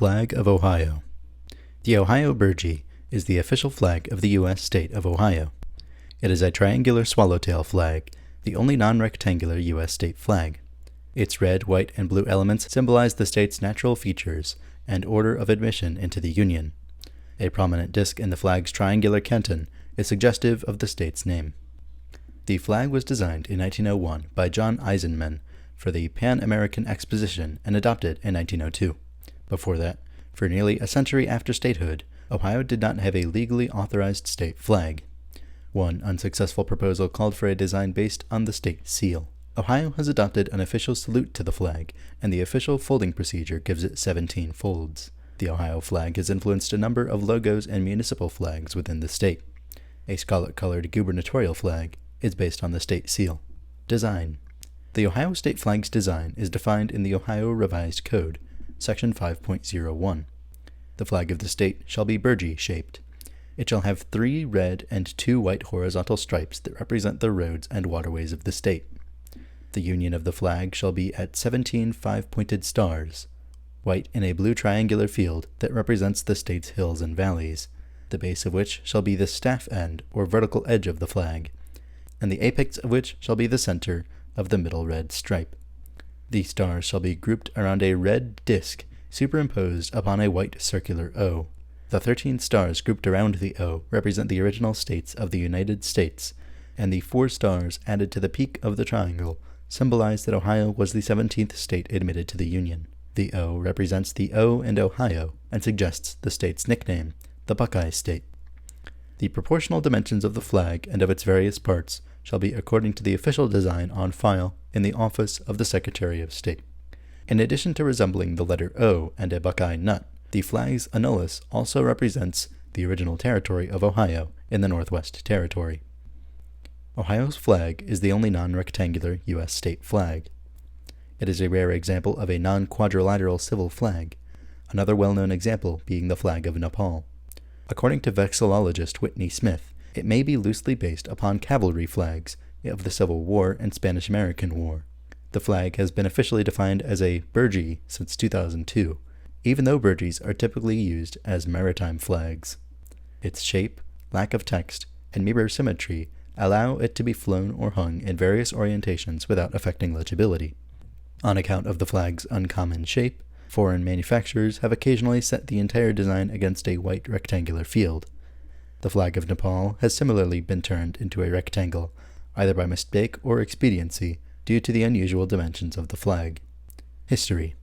Flag of Ohio. The Ohio Burgee is the official flag of the U.S. state of Ohio. It is a triangular swallowtail flag, the only non-rectangular U.S. state flag. Its red, white, and blue elements symbolize the state's natural features and order of admission into the Union. A prominent disk in the flag's triangular canton is suggestive of the state's name. The flag was designed in 1901 by John Eisenmann for the Pan American Exposition and adopted in 1902. Before that, for nearly a century after statehood, Ohio did not have a legally authorized state flag. One unsuccessful proposal called for a design based on the state seal. Ohio has adopted an official salute to the flag, and the official folding procedure gives it 17 folds. The Ohio flag has influenced a number of logos and municipal flags within the state. A scarlet-colored gubernatorial flag is based on the state seal. Design. The Ohio state flag's design is defined in the Ohio Revised Code, Section 5.01. The flag of the state shall be Burgee-shaped. It shall have 3 red and 2 white horizontal stripes that represent the roads and waterways of the state. The union of the flag shall be at 17 5-pointed stars, white in a blue triangular field that represents the state's hills and valleys, the base of which shall be the staff end or vertical edge of the flag, and the apex of which shall be the center of the middle red stripe. The stars shall be grouped around a red disk superimposed upon a white circular O. The 13 stars grouped around the O represent the original states of the United States, and the 4 stars added to the peak of the triangle symbolize that Ohio was the 17th state admitted to the Union. The O represents the O in Ohio and suggests the state's nickname, the Buckeye State. The proportional dimensions of the flag and of its various parts shall be according to the official design on file in the office of the Secretary of State. In addition to resembling the letter O and a Buckeye nut, the flag's annulus also represents the original territory of Ohio in the Northwest Territory. Ohio's flag is the only non-rectangular U.S. state flag. It is a rare example of a non-quadrilateral civil flag, another well-known example being the flag of Nepal. According to vexillologist Whitney Smith, it may be loosely based upon cavalry flags of the Civil War and Spanish-American War. The flag has been officially defined as a Burgee since 2002, even though Burgees are typically used as maritime flags. Its shape, lack of text, and mirror symmetry allow it to be flown or hung in various orientations without affecting legibility. On account of the flag's uncommon shape, foreign manufacturers have occasionally set the entire design against a white rectangular field. The flag of Nepal has similarly been turned into a rectangle, either by mistake or expediency, due to the unusual dimensions of the flag. History.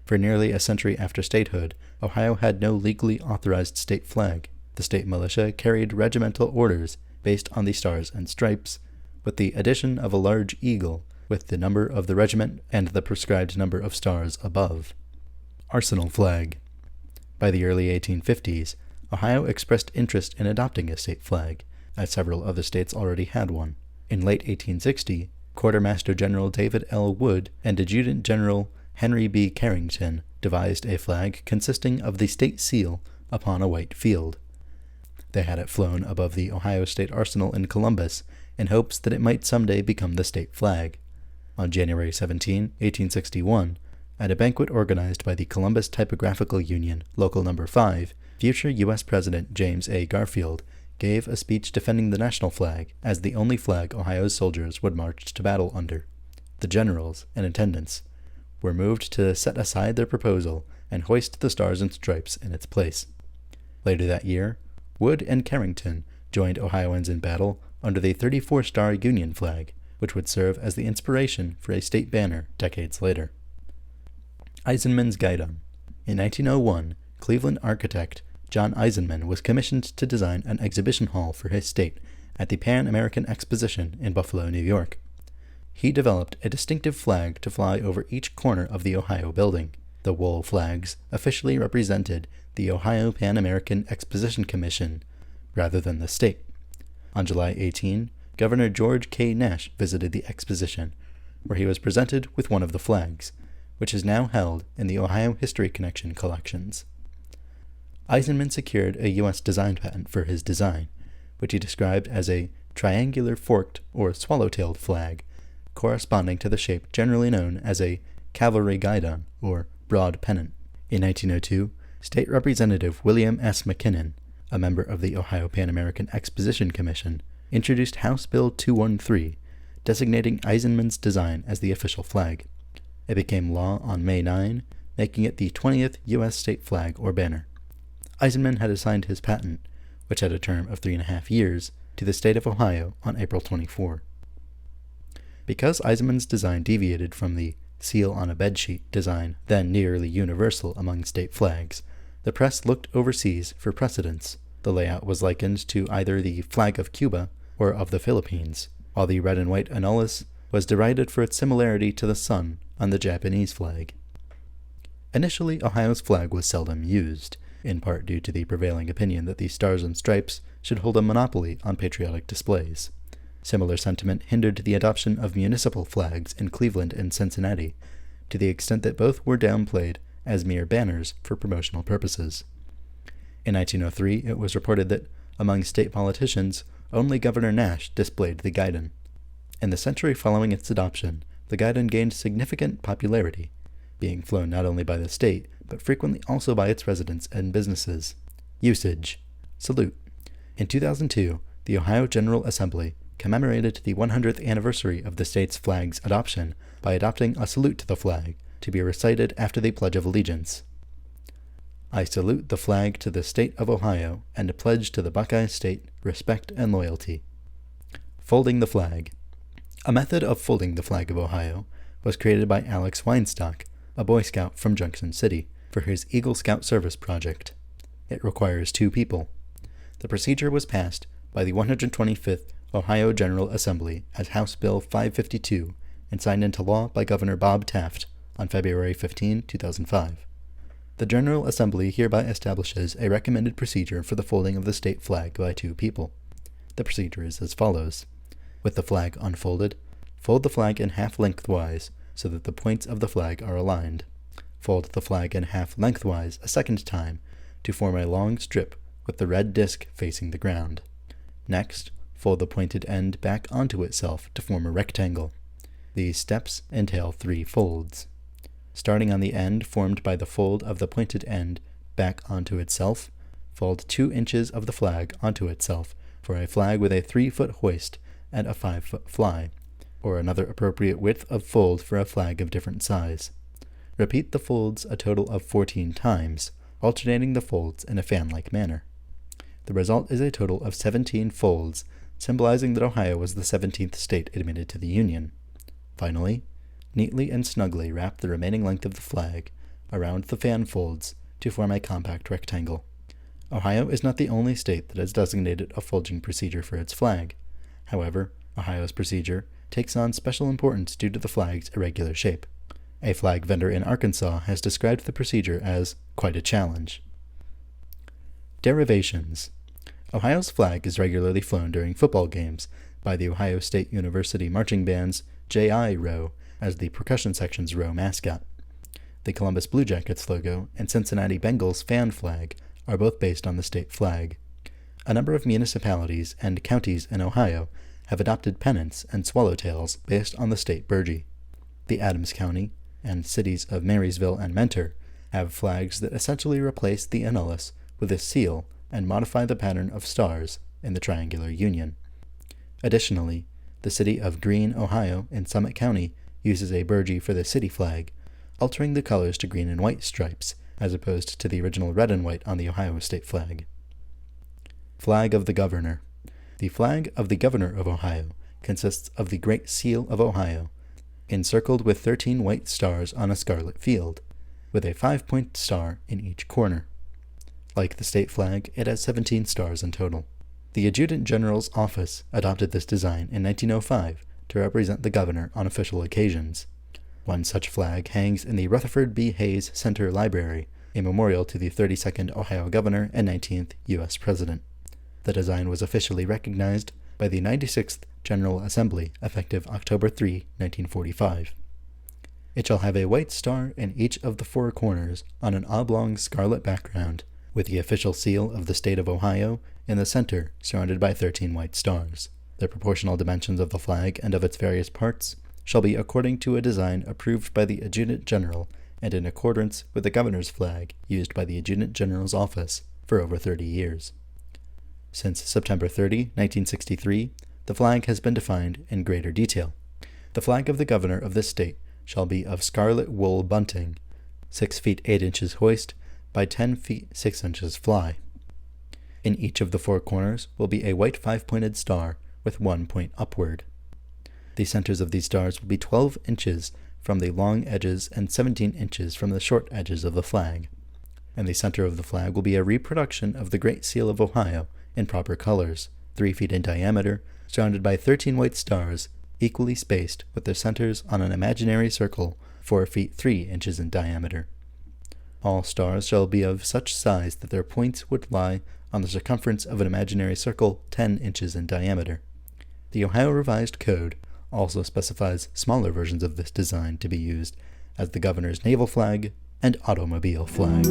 For nearly a century after statehood, Ohio had no legally authorized state flag. The state militia carried regimental orders based on the stars and stripes, with the addition of a large eagle with the number of the regiment and the prescribed number of stars above. Arsenal flag. By the early 1850s, Ohio expressed interest in adopting a state flag, as several other states already had one. In late 1860, Quartermaster General David L. Wood and Adjutant General Henry B. Carrington devised a flag consisting of the state seal upon a white field. They had it flown above the Ohio State Arsenal in Columbus in hopes that it might someday become the state flag. On January 17, 1861, at a banquet organized by the Columbus Typographical Union, Local No. 5, future U.S. President James A. Garfield gave a speech defending the national flag as the only flag Ohio's soldiers would march to battle under. The generals, in attendance, were moved to set aside their proposal and hoist the stars and stripes in its place. Later that year, Wood and Carrington joined Ohioans in battle under the 34-star Union flag, which would serve as the inspiration for a state banner decades later. Eisenmann's Gaidan. In 1901, Cleveland architect John Eisenmann was commissioned to design an exhibition hall for his state at the Pan American Exposition in Buffalo, New York. He developed a distinctive flag to fly over each corner of the Ohio building. The wool flags officially represented the Ohio Pan American Exposition Commission rather than the state. On July 18, Governor George K. Nash visited the exposition, where he was presented with one of the flags, which is now held in the Ohio History Connection collections. Eisenmann secured a U.S. design patent for his design, which he described as a triangular forked or swallow-tailed flag, corresponding to the shape generally known as a cavalry guidon or broad pennant. In 1902, State Representative William S. McKinnon, a member of the Ohio Pan American Exposition Commission, introduced House Bill 213, designating Eisenmann's design as the official flag. It became law on May 9, making it the 20th U.S. state flag or banner. Eisenmann had assigned his patent, which had a term of 3.5 years, to the state of Ohio on April 24. Because Eisenmann's design deviated from the seal on a bedsheet design then nearly universal among state flags, the press looked overseas for precedents. The layout was likened to either the flag of Cuba or of the Philippines, while the red and white annulus was derided for its similarity to the sun on the Japanese flag. Initially, Ohio's flag was seldom used, in part due to the prevailing opinion that the Stars and Stripes should hold a monopoly on patriotic displays. Similar sentiment hindered the adoption of municipal flags in Cleveland and Cincinnati, to the extent that both were downplayed as mere banners for promotional purposes. In 1903, it was reported that, among state politicians, only Governor Nash displayed the Gaidan. In the century following its adoption, the Gaidan gained significant popularity, being flown not only by the state, but frequently also by its residents and businesses. Usage. Salute. In 2002, the Ohio General Assembly commemorated the 100th anniversary of the state's flag's adoption by adopting a salute to the flag, to be recited after the Pledge of Allegiance. I salute the flag to the state of Ohio, and pledge to the Buckeye State respect and loyalty. Folding the flag. A method of folding the flag of Ohio was created by Alex Weinstock, a Boy Scout from Junction City, for his Eagle Scout Service project. It requires 2 people. The procedure was passed by the 125th Ohio General Assembly as House Bill 552 and signed into law by Governor Bob Taft on February 15, 2005. The General Assembly hereby establishes a recommended procedure for the folding of the state flag by 2 people. The procedure is as follows. With the flag unfolded, fold the flag in half lengthwise so that the points of the flag are aligned. Fold the flag in half lengthwise a second time to form a long strip with the red disc facing the ground. Next, fold the pointed end back onto itself to form a rectangle. These steps entail 3 folds. Starting on the end formed by the fold of the pointed end back onto itself, fold 2 inches of the flag onto itself for a flag with a 3-foot hoist and a 5-foot fly, or another appropriate width of fold for a flag of different size. Repeat the folds a total of 14 times, alternating the folds in a fan-like manner. The result is a total of 17 folds, symbolizing that Ohio was the 17th state admitted to the Union. Finally, neatly and snugly wrap the remaining length of the flag around the fan folds to form a compact rectangle. Ohio is not the only state that has designated a folding procedure for its flag. However, Ohio's procedure takes on special importance due to the flag's irregular shape. A flag vendor in Arkansas has described the procedure as quite a challenge. Derivations. Ohio's flag is regularly flown during football games by the Ohio State University Marching Band's J.I. Row as the percussion section's row mascot. The Columbus Blue Jackets logo and Cincinnati Bengals fan flag are both based on the state flag. A number of municipalities and counties in Ohio have adopted pennants and swallowtails based on the state burgee. The Adams County and cities of Marysville and Mentor have flags that essentially replace the annulus with a seal and modify the pattern of stars in the triangular union. Additionally, the city of Greene, Ohio, in Summit County uses a burgee for the city flag, altering the colors to green and white stripes, as opposed to the original red and white on the Ohio state flag. Flag of the Governor. The flag of the Governor of Ohio consists of the Great Seal of Ohio, encircled with 13 white stars on a scarlet field, with a 5-point star in each corner. Like the state flag, it has 17 stars in total. The Adjutant General's Office adopted this design in 1905 to represent the governor on official occasions. One such flag hangs in the Rutherford B. Hayes Center Library, a memorial to the 32nd Ohio governor and 19th U.S. president. The design was officially recognized by the 96th General Assembly effective October 3, 1945. It shall have a white star in each of the 4 corners on an oblong scarlet background, with the official seal of the state of Ohio in the center surrounded by 13 white stars. The proportional dimensions of the flag and of its various parts shall be according to a design approved by the Adjutant General and in accordance with the governor's flag used by the Adjutant General's office for over 30 years. Since September 30, 1963, the flag has been defined in greater detail. The flag of the governor of this state shall be of scarlet wool bunting, 6 feet 8 inches hoist by 10 feet 6 inches fly. In each of the 4 corners will be a white 5-pointed star with 1 point upward. The centers of these stars will be 12 inches from the long edges and 17 inches from the short edges of the flag. And the center of the flag will be a reproduction of the Great Seal of Ohio in proper colors, 3 feet in diameter, surrounded by 13 white stars, equally spaced with their centers on an imaginary circle 4 feet 3 inches in diameter. All stars shall be of such size that their points would lie on the circumference of an imaginary circle 10 inches in diameter. The Ohio Revised Code also specifies smaller versions of this design to be used as the governor's naval flag and automobile flag.